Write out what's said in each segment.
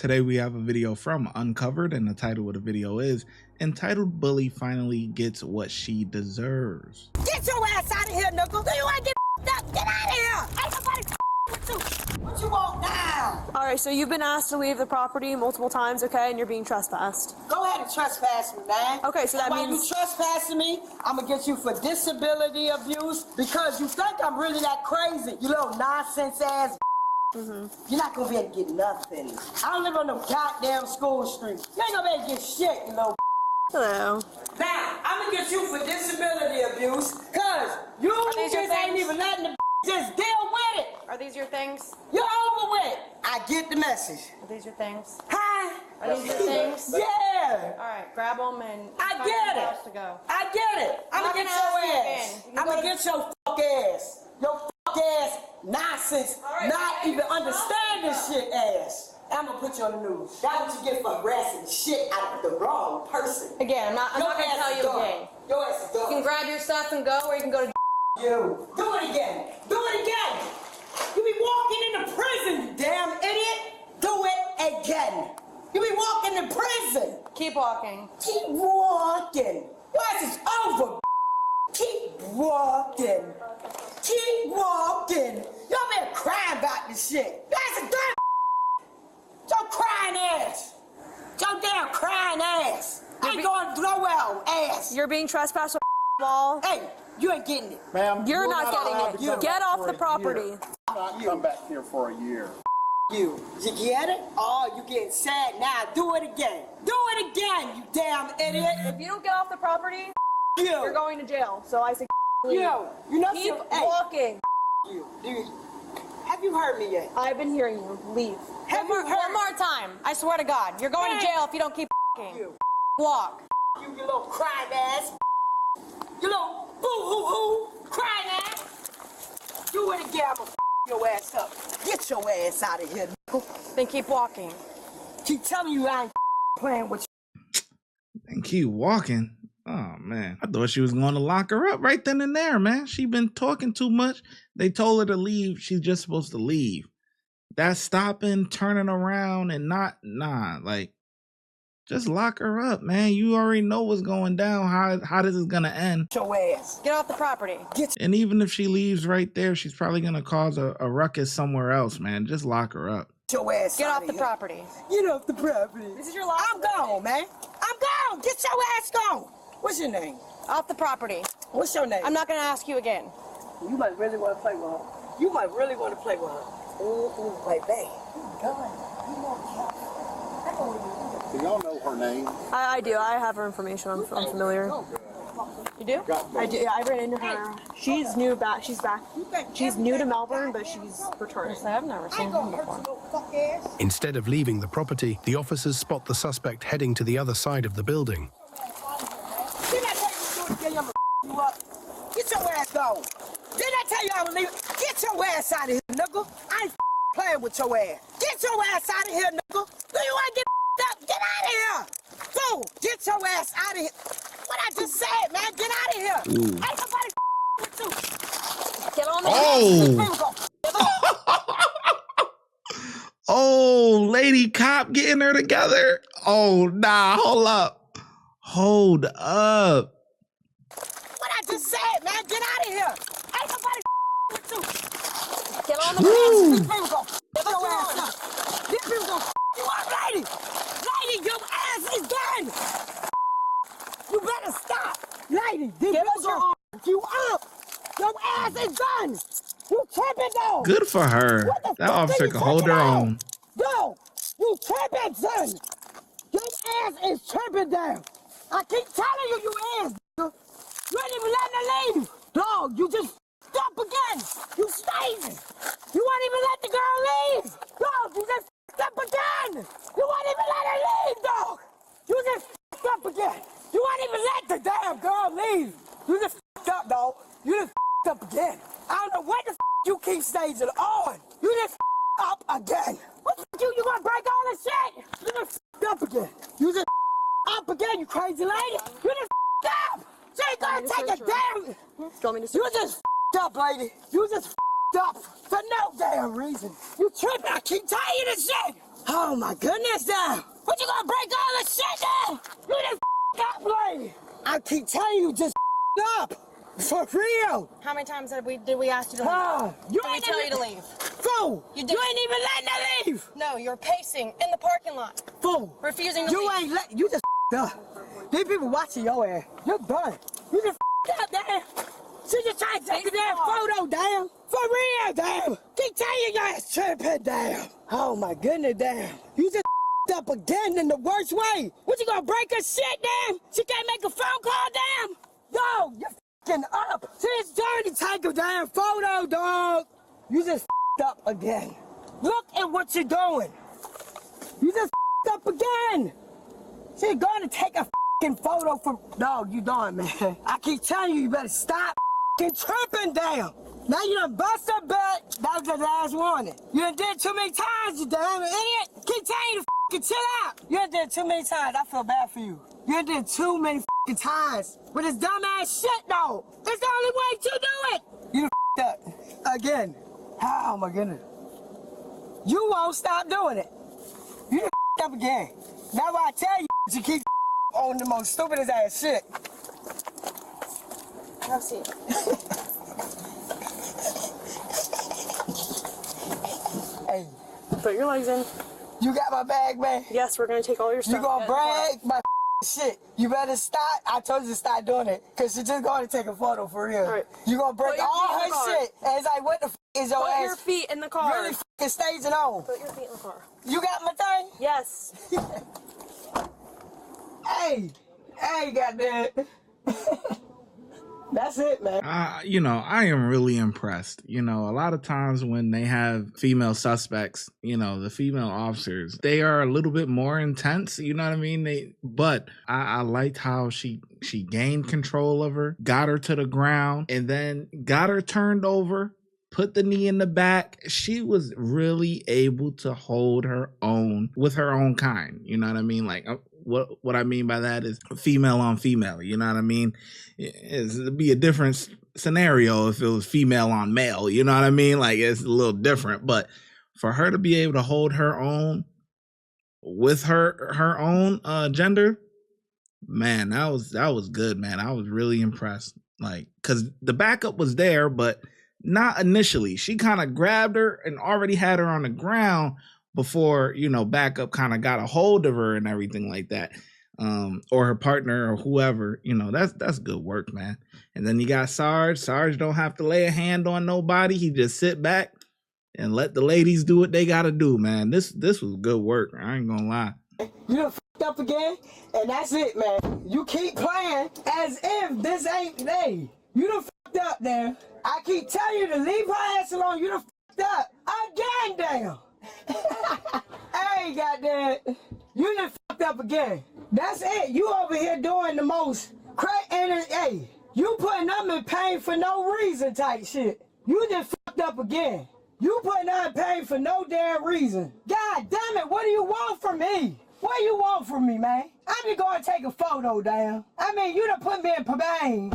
Today we have a video from Uncovered, and the title of the video is entitled Bully Finally Gets What She Deserves. Get your ass out of here, knuckle. Do you want to get up? Get out of here. Ain't nobody with you. What you want now? All right, so you've been asked to leave the property multiple times, okay, and you're being trespassed. Go ahead and trespass me, man. Okay, so that While means... you trespassing me, I'm going to get you for disability abuse because you think I'm really that crazy. You little nonsense ass. You're not going to be able to get nothing. I don't live on no goddamn school street. You ain't going to be able to get shit, you little. Hello. Now, I'm going to get you for disability abuse because you just ain't even letting the just deal with it. Are these your things? You're over with. I get the message. Are these your things? Hi. Are these your things? Yeah. All right, grab them and... I get it. To go. I get it. I'm going to get your ass. I'm going to get your fuck ass. Your fuck ass nonsense, not even understanding shit ass. I'm gonna put you on the news. That's what you get for harassing shit out of the wrong person. Again, I'm not gonna tell you again. Your ass is done. You can grab your stuff and go, or you can go to... You. Do it again. Do it again. You be walking into prison, you damn idiot. Do it again. You be walking in prison. Keep walking. Keep walking. Your ass is over. Keep walking. Keep walking. Y'all been crying about this shit. That's a damn. Your crying ass. Your damn crying ass. Ain't going nowhere, ass. You're being trespassed with wall. Hey, you ain't getting it. Ma'am, You're not getting it. Get off the property. Not come back here for a year. You get it? Oh, you getting sad now. Do it again. Do it again, you damn idiot. If you don't get off the property, You. you're going to jail. So I say leave. You know Keep walking. You. Dude, have you heard me yet? I've been hearing you. Leave. Have you heard One more time. I swear to God. You're going to jail if you don't keep walking. You. Walk. You little crying ass. You little boo-hoo-hoo crying ass. Do it again, I'ma your ass up. Get your ass out of here, nickel. Then keep walking. Keep telling you I ain't playing with you. And keep walking. Oh man, I thought she was going to lock her up right then and there, man. She been talking too much. They told her to leave. She's just supposed to leave. That stopping, turning around, and like, just lock her up, man. You already know what's going down, how this is gonna end. Get your ass. Get off the property. And even if she leaves right there, she's probably gonna cause a ruckus somewhere else, man. Just lock her up. Get your ass Get out off of the here. property. Get off the property. This is your last I'm gone, man. I'm gone. Get your ass gone. What's your name? Off the property. What's your name? I'm not going to ask you again. You might really want to play with her. You might really want to play with her. Ooh, baby. Do y'all know her name? I do. I have her information. I'm familiar. You do? I do. I ran into her. She's new back. She's back. She's new to Melbourne, but she's returned. I've never seen her before. Instead of leaving the property, the officers spot the suspect heading to the other side of the building. Didn't I tell you I'm gonna you up? Get your ass gone. Didn't I tell you I was leaving? Get your ass out of here, nigga. I ain't playing with your ass. Get your ass out of here, nigga. Do you want to get up? Get out of here. Fool, get your ass out of here. What I just said, man, get out of here. Ooh. Ain't nobody with you. Get on the Oh, lady cop getting her together. Oh, nah, hold up. Hold up. What I just said, man, get out of here. Ain't nobody with you. Get on the These people gon' get your ass up. These people gon' you up, lady. Lady, your ass is done. You better stop. Lady, these people gon' you up. Your ass is done. You tripping though. Good for her. That officer can hold her own. Yo, you tripping, son. Your ass is tripping down. I keep telling you, you ass, nigga. You ain't even letting her leave. Dog, you just up again. You staying. You won't even let the girl leave. Dog, you just up again. You won't even let her leave, dog. You just up again. You won't even let the damn girl leave. You just up, dog. You just up again. I don't know what the you keep staging on. You just up again. What the you gonna break all this shit? You just up again. You just up again, you crazy lady. You just up. She ain't gonna take a damn. You just up, lady. You just up for no damn reason. You tripping. I keep telling you this shit. Oh my goodness, damn! What you gonna break all this shit down? You just up, lady! I keep telling you, just up! For real! How many times did we ask you to leave? You Did we ain't tell you even, to leave? Fool! You You, did. ain't even letting her leave! No, you're pacing in the parking lot, Fool! refusing to You leave. ain't let, you just up. These people watching your ass. You're done. You just up, damn. She just trying to take a damn photo, damn. For real, damn. Keep telling you your ass tripping, damn. Oh my goodness, damn. You just up again in the worst way. What, you gonna break her shit, damn? She can't make a phone call, damn. Yo, you're f***ing up. She's trying to take a damn photo, dog. You just up again. Look at what you're doing. You just up again. She's going to take a photo from... No, you done, man. I keep telling you, you better stop tripping down. Now you done bust a butt. That was the last warning. You done did too many times, you damn idiot. Keep telling you to chill out. You done did too many times. I feel bad for you. You done did too many times. With this dumbass shit, though. It's the only way to do it. You done up. Again. Oh, my goodness. You won't stop doing it. You done up again. That's why I tell you keep on the most stupidest ass shit. Have a seat. Hey, Put your legs in. you got my bag, man? Yes, we're gonna take all your stuff. You gonna Get in the car. brag my shit. You better stop. I told you to stop doing it. Cause she's just going to take a photo for real. All right. You gonna break Put your all feet in the her car. shit. And it's like, what the is your Put ass your feet in the car. really staging on? Put your feet in the car. You got my thing? Yes. Hey, goddamn. That's it, man. I am really impressed. A lot of times when they have female suspects, the female officers, they are a little bit more intense. You know what I mean? But I liked how she gained control of her, got her to the ground, and then got her turned over, put the knee in the back. She was really able to hold her own with her own kind. You know what I mean? Like, what I mean by that is female on female. You know what I mean? It'd be a different scenario if it was female on male. You know what I mean? Like, it's a little different. But for her to be able to hold her own with her own gender, man, that was good, man. I was really impressed. Like, because the backup was there, but not initially. She kind of grabbed her and already had her on the ground before, backup kind of got a hold of her and everything like that. Or her partner or whoever, that's good work, man. And then you got Sarge. Sarge don't have to lay a hand on nobody. He just sit back and let the ladies do what they gotta do, man. This was good work. I ain't gonna lie. You done f***ed up again, and that's it, man. You keep playing as if this ain't day. You done f***ed up, damn. I keep telling you to leave her ass alone. You done f***ed up again, damn. Hey, goddamn. You done f***ed up again. That's it. You over here doing the most and hey, you putting them in pain for no reason type shit. You just f***ed up again. You putting them in pain for no damn reason. God damn it, what do you want from me? What do you want from me, man? I'm just gonna take a photo, damn. I mean, you done put me in pain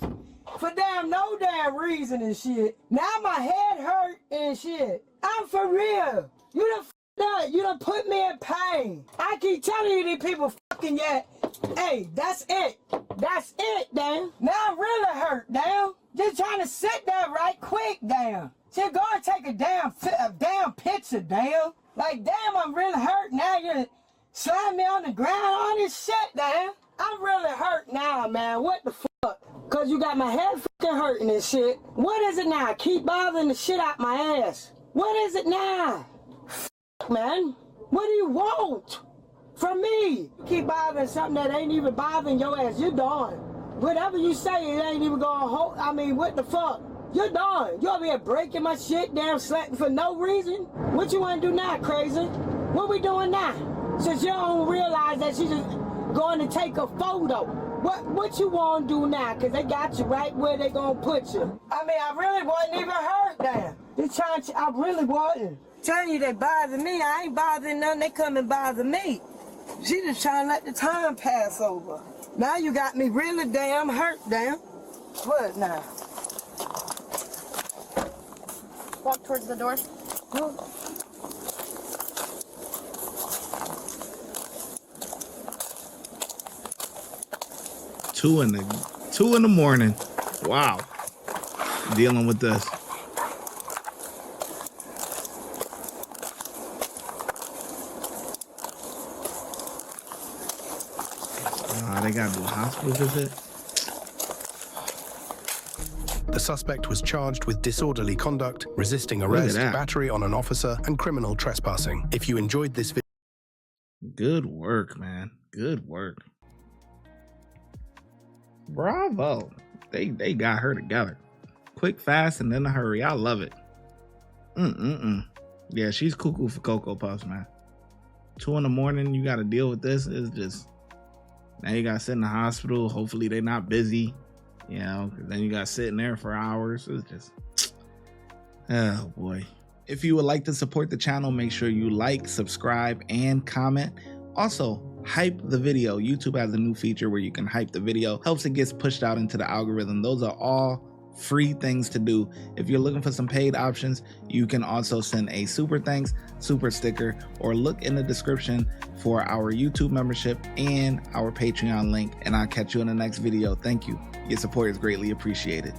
for damn no damn reason and shit. Now my head hurt and shit. I'm for real. You done f***ed up. You done put me in pain. I keep telling you these people fucking yet. Hey, that's it. That's it, damn. Now I'm really hurt, damn. Just trying to sit there right quick, damn. Just go and take a damn picture, damn. Like, damn, I'm really hurt. Now you slam me on the ground, all this shit, damn. I'm really hurt now, man. What the fuck? Cause you got my head fucking hurting and shit. What is it now? Keep bothering the shit out my ass. What is it now? Fuck, man. What do you want from me? You keep bothering something that ain't even bothering your ass. You're done. Whatever you say, it ain't even gonna hold. I mean, what the fuck? You're done. You over here breaking my shit down, slapping for no reason? What you wanna do now, crazy? What we doing now? Since you don't realize that she's just going to take a photo. What you want to do now? Because they got you right where they going to put you. I mean, I really wasn't even hurt there. They trying to, I really wasn't. Telling you they bother me. I ain't bothering none. They come and bother me. She just trying to let the time pass over. Now you got me really damn hurt, damn. What now? Walk towards the door. 2 in the morning. Wow. Dealing with this. They got to do a hospital visit. The suspect was charged with disorderly conduct, resisting arrest, battery on an officer, and criminal trespassing. If you enjoyed this video... Good work, man. Good work. Bravo. They got her together. Quick, fast, and in a hurry. I love it. Yeah, she's cuckoo for Cocoa Puffs, man. 2 in the morning, you got to deal with this. It's just... Now you got to sit in the hospital. Hopefully they're not busy. You know, because then you got to sit in there for hours. It's just... Oh, boy. If you would like to support the channel, make sure you like, subscribe, and comment. Also, hype the video. YouTube has a new feature where you can hype the video. Helps it gets pushed out into the algorithm. Those are all free things to do. If you're looking for some paid options, you can also send a super thanks, super sticker, or look in the description for our YouTube membership and our Patreon link. And I'll catch you in the next video. Thank you. Your support is greatly appreciated.